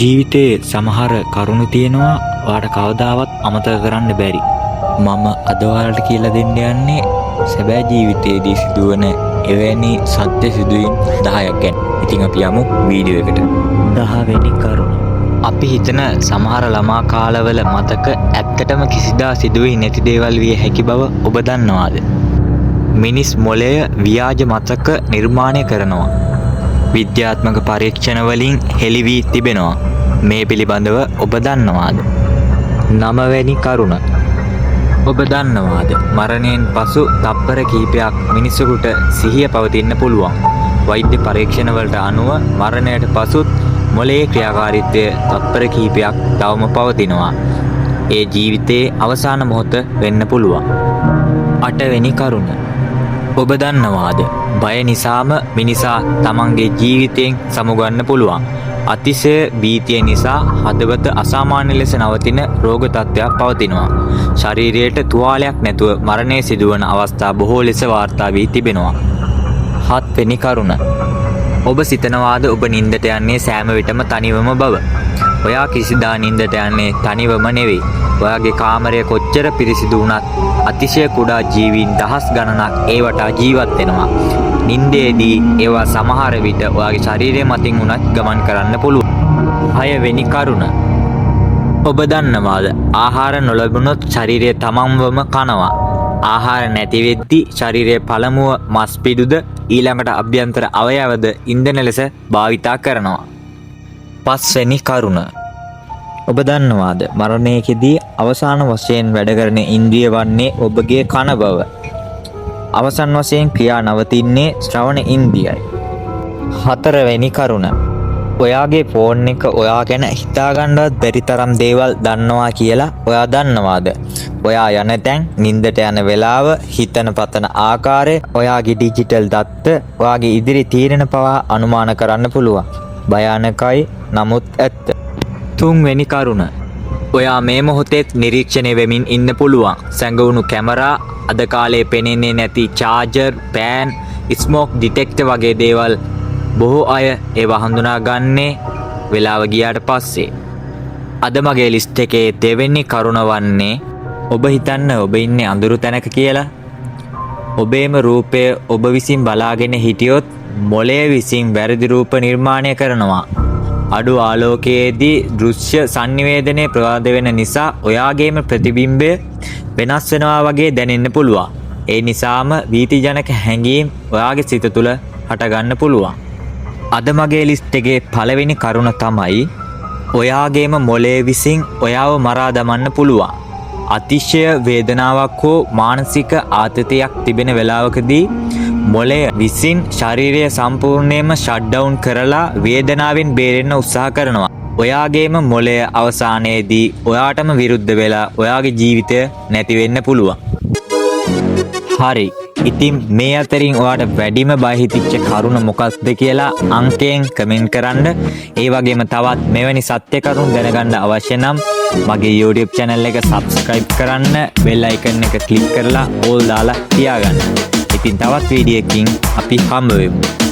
ජීවිතයේ සමහර කරුණු තියෙනවා ඔයාට කවදාවත් අමතක කරන්න බැරි. මම අද ඔයාලට කියලා දෙන්න යන්නේ සැබෑ ජීවිතයේදී සිදුවන එවැනි සත්‍ය සිදුවීම් 10ක් ගැන. ඉතින් අපි යමු වීඩියෝ එකට. 10 වෙනි කරුණ. අපි හිතන සමහර ළමා කාලවල මතක ඇත්තටම කිසිදා සිදුවී නැති දේවල් විය හැකි බව ඔබ දන්නවාද? මිනිස් මොළය ව්‍යාජ මතක නිර්මාණය කරනවා. විද්‍යාත්මක පරීක්ෂණ වලින් හෙළි වී තිබෙනවා. මේ පිළිබඳව ඔබ දන්නවාද? 9 වෙනි කරුණ. ඔබ දන්නවාද මරණයෙන් පසු තප්පර කිහිපයක් මිනිසෙකුට සිහිය පවතින්න පුළුවන්. වෛද්‍ය පරීක්ෂණ වලට අනුව මරණයට පසුත් මොළයේ ක්‍රියාකාරීත්වය තප්පර කිහිපයක් තවම පවතිනවා. ඒ ජීවිතයේ අවසාන මොහොත වෙන්න පුළුවන්. 8 වෙනි කරුණ. ඔබ දන්නවාද බය නිසාම මිනිසා තමන්ගේ ජීවිතයෙන් සමුගන්න පුළුවන්. අතිශය භීතිය නිසා හදවත අසාමාන්‍ය ලෙස නවතින රෝග තත්ත්වයක් පවතිනවා. ශරීරයට තුවාලයක් නැතුව මරණය සිදුවන අවස්ථා බොහෝ ලෙස වාර්තා වී තිබෙනවා. 7 වෙනි කරුණ. ඔබ සිතනවාද ඔබ නින්දට යන්නේ සෑම විටම තනිවම බව? ඔයා කිසිදා නින්දට යන්නේ තනිවම නෙවෙයි. ඔයාගේ කාමරය කොච්චර පිරිසිදු වුණත් අතිශය කුඩා ජීවීන් දහස් ගණනක් ඒ වටා ජීවත් වෙනවා. නින්දේදී ඒවා සමහර විට ඔයාගේ ශරීරය මතින් උනත් ගමන් කරන්න පුළුවන්. 6 වෙනි කරුණ. ඔබ දන්නවාද ආහාර නොලැබුණොත් ශරීරය තමන්වම කනවා. ආහාර නැති වෙද්දී ශරීරයේ පළමුව මස් පිඩුද ඊළඟට අභ්‍යන්තර අවයවද ඉන්ධන ලෙස භාවිතා කරනවා. 5 වෙනි කරුණ. ඔබ දන්නවාද මරණයේදී අවසාන වශයෙන් වැඩ කරන ඉන්ද්‍රිය වන්නේ ඔබගේ කන බව? අවසන් වශයෙන් ක්‍රියා නවතින්නේ ශ්‍රවණ ඉන්ද්‍රියයි. 4 වෙනි කරුණ. ඔයාගේ ෆෝන් එක ඔයා ගැන හිතාගන්නවත් බැරි තරම් දේවල් දන්නවා කියලා ඔයා දන්නවාද? ඔයා යන තැන්, නින්දට යන වෙලාව, හිතන පතන ආකාරය, ඔයාගේ ඩිජිටල් දත්ත, ඔයාගේ ඉදිරි තීරණ පවා අනුමාන කරන්න පුළුවන්. භයානකයි නමුත් ඇත්ත. 3 වෙනි කරුණ. ඔයා මේ මොහොතේත් නිරීක්ෂණය වෙමින් ඉන්න පුළුවන්. සැඟවුණු කැමරා, අද කාලේ පෙනෙන්නේ නැති චාර්ජර්, පෑන්, ස්මෝක් ඩිටෙක්ටර් වගේ දේවල් බොහෝ අය ඒවා හඳුනා ගන්නේ වෙලාව ගියාට පස්සේ. අද මගේ ලිස්ට් එකේ දෙවෙනි කරුණ වන්නේ ඔබ හිතන්න ඔබ ඉන්නේ අඳුරු තැනක කියලා. ඔබේම රූපය ඔබ විසින් බලාගෙන හිටියොත් මොළය විසින් වැරදි රූප නිර්මාණය කරනවා. අඩු ආලෝකයේදී දෘශ්‍ය සංනිවේදනයේ ප්‍රවාද වෙන නිසා ඔයාගේම ප්‍රතිබිම්බය වෙනස් වෙනවා වගේ දැනෙන්න පුළුවන්. ඒ නිසාම වීතිජනක හැඟීම් ඔයාගේ සිත තුළ හටගන්න පුළුවන්. අද මගේ ලිස්ට් එකේ පළවෙනි කරුණ තමයි ඔයාගේම මොළය විසින් ඔයාව මරා දමන්න පුළුවන්. අතිශය වේදනාවක් හෝ මානසික ආතතියක් තිබෙන වෙලාවකදී මොළය විසින් ශරීරය සම්පූර්ණයෙන්ම ෂට්ඩවුන් කරලා වේදනාවෙන් බේරෙන්න උත්සාහ කරනවා. ඔයාගේම මොළය අවසානයේදී ඔයාටම විරුද්ධ වෙලා ඔයාගේ ජීවිතය නැති වෙන්න පුළුවන්. හරි. ඉතින් මේ අතරින් ඔයාට වැඩිම බය හිතිච්ච කරුණ මොකක්ද කියලා අංකයෙන් කමෙන්ට් කරන්න. ඒ වගේම තවත් මෙවැනි සත්‍ය කරුණු දැනගන්න අවශ්‍ය නම් මගේ YouTube channel එක subscribe කරන්න, bell icon එක click කරලා all දාලා තියාගන්න. ඉතින් තවත් වීඩියෝ එකකින් අපි හම්බ වෙමු.